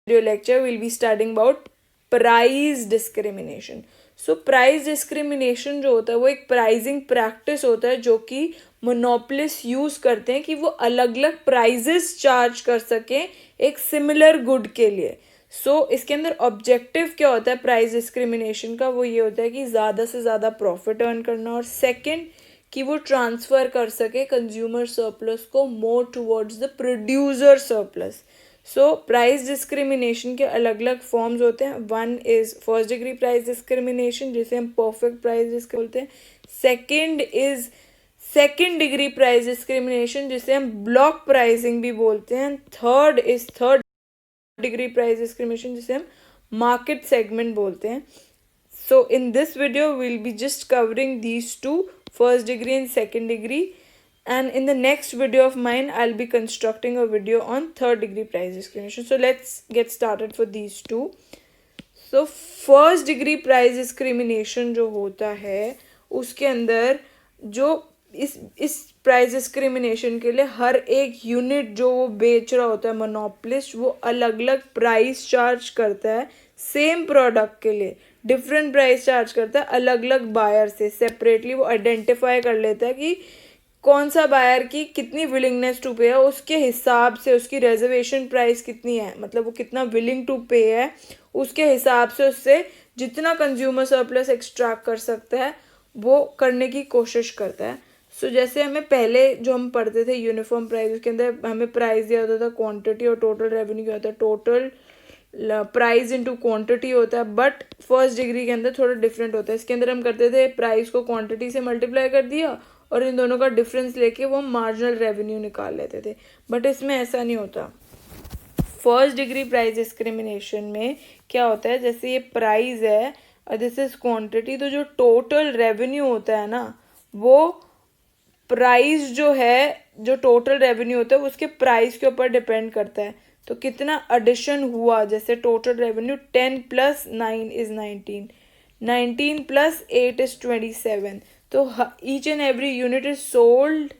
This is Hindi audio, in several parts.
video lecture we'll be studying about price discrimination. So price discrimination जो होता है वो एक प्राइसिंग प्रैक्टिस होता है जो कि मोनोपोलिस्ट यूज करते हैं कि वो अलग अलग प्राइजेस चार्ज कर सकें एक सिमिलर गुड के लिए. इसके अंदर ऑब्जेक्टिव क्या होता है प्राइस डिस्क्रिमिनेशन का, वो ये होता है कि ज़्यादा से ज़्यादा प्रॉफिट अर्न करना, और सेकंड कि वो ट्रांसफ़र कर सके कंज्यूमर सरप्लस को more towards the producer surplus. Price discrimination के अलग अलग फॉर्म्स होते हैं. One is first degree price discrimination जिसे हम परफेक्ट प्राइस बोलते हैं. Second is second degree price discrimination जिसे हम ब्लॉक प्राइसिंग भी बोलते हैं. Third is third degree price discrimination जिसे हम मार्केट सेगमेंट बोलते हैं. In this video we'll be just covering these two, first degree and second degree, and in the next video of mine I'll be constructing a video on third degree price discrimination. So let's get started for these two. So first degree price discrimination जो होता है उसके अंदर जो इस प्राइस डिस्क्रिमिनेशन के लिए हर एक यूनिट जो वो बेच रहा होता है मोनोपोलिस्ट वो अलग अलग प्राइस चार्ज करता है सेम प्रोडक्ट के लिए. डिफरेंट प्राइस चार्ज करता है अलग अलग बायर से सेपरेटली. वो आइडेंटिफाई कर लेता है कि कौन सा बायर की कितनी विलिंगनेस टू पे है, उसके हिसाब से उसकी रिजर्वेशन प्राइस कितनी है, मतलब वो कितना विलिंग टू पे है, उसके हिसाब से उससे जितना कंज्यूमर सरप्लस एक्सट्रैक्ट कर सकता है वो करने की कोशिश करता है. जैसे हमें पहले जो हम पढ़ते थे यूनिफॉर्म प्राइस, उसके अंदर हमें प्राइस दिया होता था क्वांटिटी और टोटल रेवेन्यू क्या होता है टोटल प्राइस इनटू क्वांटिटी होता है. बट फर्स्ट डिग्री के अंदर थोड़ा डिफरेंट होता है. इसके अंदर हम करते थे प्राइस को क्वांटिटी से मल्टीप्लाई कर दिया और इन दोनों का डिफरेंस लेके वो हम मार्जिनल रेवेन्यू निकाल लेते थे. बट इसमें ऐसा नहीं होता. फर्स्ट डिग्री प्राइस डिस्क्रिमिनेशन में क्या होता है, जैसे ये प्राइस है और दिस इज क्वांटिटी, तो जो टोटल रेवेन्यू होता है ना वो प्राइस जो है जो टोटल रेवेन्यू होता है उसके प्राइस के ऊपर डिपेंड करता है. तो कितना एडिशन हुआ, जैसे टोटल रेवेन्यू 10 + 9 इज 19, 19 + 8 इज 27. तो each and every unit is sold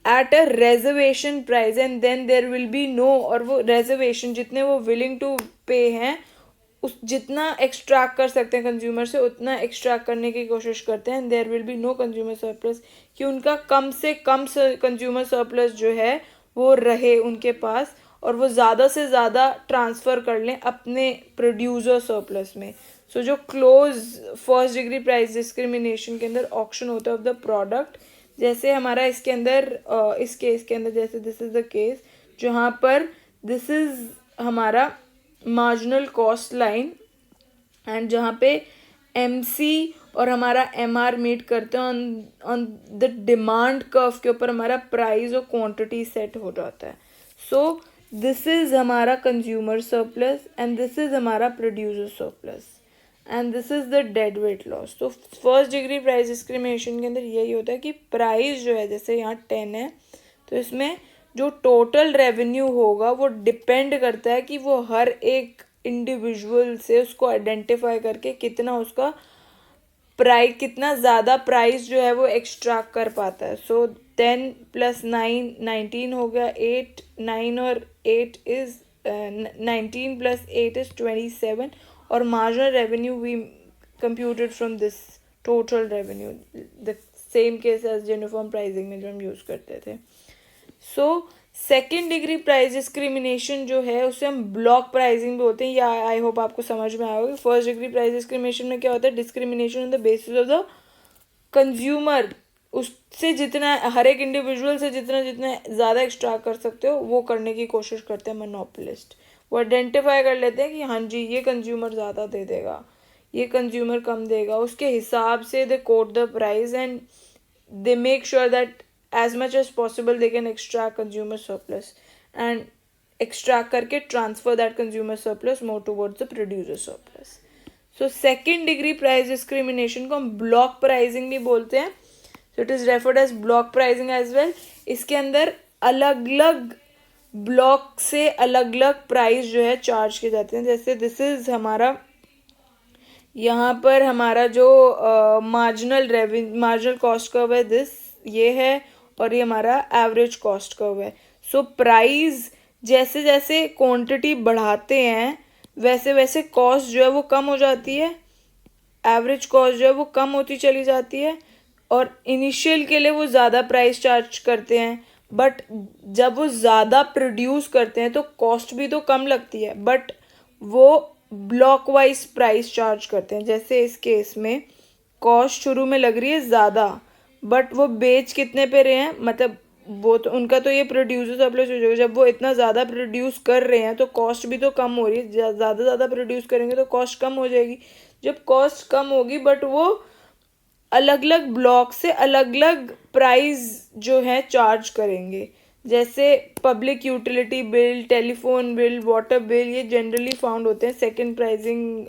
at a reservation price and then there will be no, और वो रेजर्वेशन जितने वो विलिंग टू पे हैं उस जितना एक्सट्रैक्ट कर सकते हैं कंज्यूमर से उतना एक्सट्रैक्ट करने की कोशिश करते हैं. There will be no consumer surplus, कि उनका कम से कम कंज्यूमर सरप्लस जो है वो रहे उनके पास और वो ज़्यादा से ज़्यादा ट्रांसफ़र कर लें अपने प्रोड्यूसर सरप्लस में. जो close first degree price discrimination के अंदर ऑक्शन होता है ऑफ द प्रोडक्ट, जैसे हमारा इसके अंदर इस केस के अंदर जैसे दिस इज़ द केस जहाँ पर दिस इज़ हमारा मार्जिनल कॉस्ट लाइन एंड जहाँ पे MC और हमारा MR मीट करते हैं ऑन द डिमांड कर्व के ऊपर हमारा प्राइस और क्वांटिटी सेट हो जाता है. दिस इज़ हमारा consumer surplus and this is हमारा producer surplus and this is the dead weight loss. तो फर्स्ट डिग्री प्राइस डिस्क्रिमिनेशन के अंदर यही होता है कि प्राइस जो है जैसे यहाँ 10 है तो इसमें जो टोटल रेवेन्यू होगा वो डिपेंड करता है कि वो हर एक इंडिविजुअल से उसको आइडेंटिफाई करके कितना उसका प्राइस कितना ज़्यादा प्राइस जो है वो एक्सट्रैक्ट कर पाता है. 10 + 9 19 हो गया, 8 9 और 8 इज़ 19 + 8 इज़ 27 और marginal revenue we computed from this total revenue, the same case as uniform pricing में जो हम यूज़ करते थे. सेकेंड डिग्री प्राइस डिस्क्रिमिनेशन जो है उसे हम ब्लॉक प्राइसिंग भी बोलते हैं. या आई होप आपको समझ में आएगा. फर्स्ट डिग्री प्राइस डिस्क्रिमिनेशन में क्या होता है, discrimination on the basis of the consumer, उससे जितना हर एक इंडिविजुअल से जितना जितना ज़्यादा एक्सट्रैक्ट कर सकते हो वो करने की कोशिश करते हैं मोनोपोलिस्ट. वो आइडेंटिफाई कर लेते हैं कि हाँ जी ये कंज्यूमर ज़्यादा दे देगा, ये कंज्यूमर कम देगा, उसके हिसाब से they quote the price and they make sure that as much as possible they can extract consumer surplus and extract करके transfer that consumer surplus more towards the producer surplus. Second degree price discrimination को हम block pricing भी बोलते हैं. It is referred as block pricing as well. इसके अंदर अलग अलग ब्लॉक से अलग अलग प्राइस जो है चार्ज किए जाते हैं. जैसे दिस इज हमारा यहाँ पर हमारा जो मार्जिनल कॉस्ट कर्व है दिस ये है और ये हमारा एवरेज कॉस्ट कर्व है. प्राइस जैसे जैसे क्वांटिटी बढ़ाते हैं वैसे वैसे कॉस्ट जो है वो कम हो जाती है, एवरेज कॉस्ट जो है वो कम होती चली जाती है, और इनिशियल के लिए वो ज़्यादा प्राइस चार्ज करते हैं, बट जब वो ज़्यादा प्रोड्यूस करते हैं तो कॉस्ट भी तो कम लगती है, बट वो ब्लॉक वाइज प्राइस चार्ज करते हैं। जैसे इस केस में कॉस्ट शुरू में लग रही है ज़्यादा, बट वो बेच कितने पे रहे हैं, मतलब वो तो उनका तो ये प्रोड्यूसर सरप्लस हो जाएगा। जब वो इतना ज़्यादा प्रोड्यूस कर रहे हैं तो कॉस्ट भी तो कम हो रही है, ज़्यादा ज़्यादा प्रोड्यूस करेंगे तो कॉस्ट कम हो जाएगी। जब कॉस्ट कम होगी बट वो अलग अलग ब्लॉक से अलग अलग प्राइस जो है चार्ज करेंगे। जैसे public utility bill, telephone bill, water bill, ये जनरली फाउंड होते हैं second pricing,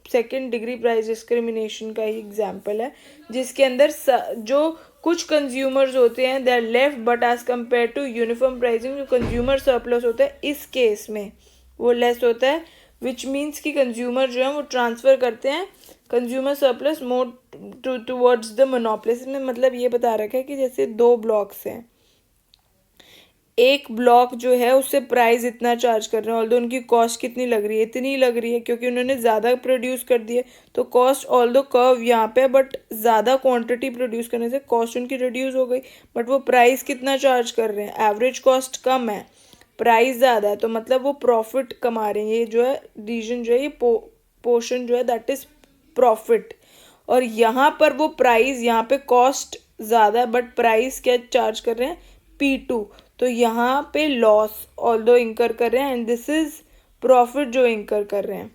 second degree price discrimination का ही एग्जांपल है, जिसके अंदर जो कुछ कंज्यूमर्स होते हैं they are left, but as compare to uniform pricing जो कंज्यूमर सरप्लस होता है इस केस में वो लेस होता है, विच मीन्स कि कंज्यूमर जो है वो ट्रांसफ़र करते हैं consumer surplus more towards the monopolies में। मतलब ये बता रखा है कि जैसे दो ब्लॉक्स हैं, एक ब्लॉक जो है उससे प्राइस इतना चार्ज कर रहे हैं, ऑल्दो उनकी कॉस्ट कितनी लग रही है, इतनी लग रही है क्योंकि उन्होंने ज़्यादा प्रोड्यूस कर दिए, तो कॉस्ट ऑल्दो कर्व यहाँ पे, बट ज़्यादा क्वांटिटी प्रोड्यूस करने से कॉस्ट उनकी रिड्यूस हो गई, बट वो प्राइस कितना चार्ज कर रहे हैं, एवरेज कॉस्ट कम है, प्राइस ज़्यादा है, तो मतलब वो प्रॉफिट कमा रहे हैं। ये जो है रीजन जो है ये पोर्शन जो है दैट इज़ प्रॉफिट। और यहाँ पर वो प्राइस, यहाँ पे कॉस्ट ज़्यादा है बट प्राइस क्या चार्ज कर रहे हैं, P2, तो यहाँ पे लॉस ऑल्दो इंकर कर रहे हैं एंड दिस इज प्रॉफिट जो इंकर कर रहे हैं।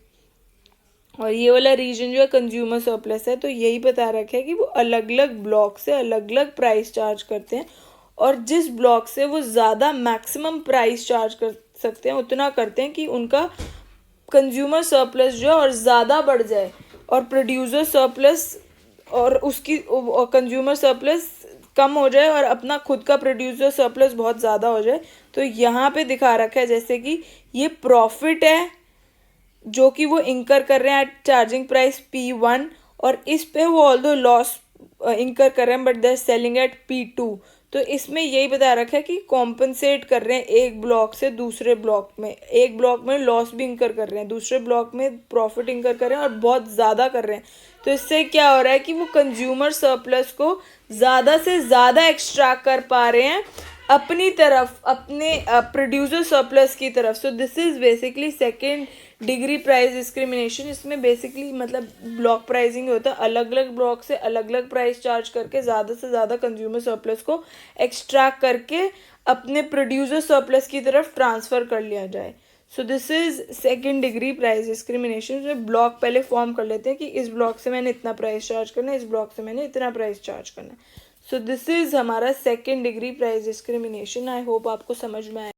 और ये वाला रीजन जो है कंज्यूमर सरप्लस है, तो यही बता रखा है कि वो अलग अलग ब्लॉक से अलग अलग प्राइस चार्ज करते हैं, और जिस ब्लॉक से वो ज़्यादा मैक्सिमम प्राइस चार्ज कर सकते हैं उतना करते हैं कि उनका कंज्यूमर सरप्लस जो है और ज़्यादा बढ़ जाए, और प्रोड्यूसर सरप्लस और उसकी कंज्यूमर सरप्लस कम हो जाए और अपना खुद का प्रोड्यूसर सरप्लस बहुत ज़्यादा हो जाए। तो यहाँ पे दिखा रखा है जैसे कि ये प्रॉफिट है जो कि वो इंकर कर रहे हैं एट चार्जिंग प्राइस P1, और इस पे वो ऑल्दो लॉस इंकर कर रहे हैं but they are selling at P2। तो इसमें यही बता रखा है कि कॉम्पनसेट कर रहे हैं एक ब्लॉक से दूसरे ब्लॉक में, एक ब्लॉक में लॉस भी इंकर कर रहे हैं, दूसरे ब्लॉक में प्रॉफिट इंकर कर रहे हैं और बहुत ज़्यादा कर रहे हैं। तो इससे क्या हो रहा है कि वो कंज्यूमर सरप्लस को ज़्यादा से ज़्यादा एक्सट्रैक्ट कर पा रहे हैं अपनी तरफ, अपने प्रोड्यूसर सरप्लस की तरफ। So this is basically second degree price discrimination. इसमें बेसिकली मतलब ब्लॉक प्राइसिंग होता है, अलग अलग ब्लॉक से अलग अलग प्राइस चार्ज करके ज़्यादा से ज़्यादा कंज्यूमर सरप्लस को एक्सट्रैक्ट करके अपने प्रोड्यूसर सरप्लस की तरफ ट्रांसफ़र कर लिया जाए। So this is second degree price discrimination. में ब्लॉक पहले फॉर्म कर लेते हैं कि इस ब्लॉक से मैंने इतना प्राइस चार्ज करना है, इस ब्लॉक से मैंने इतना प्राइस चार्ज करना है। सो दिस इज़ हमारा second degree price discrimination. I hope आपको समझ में आए।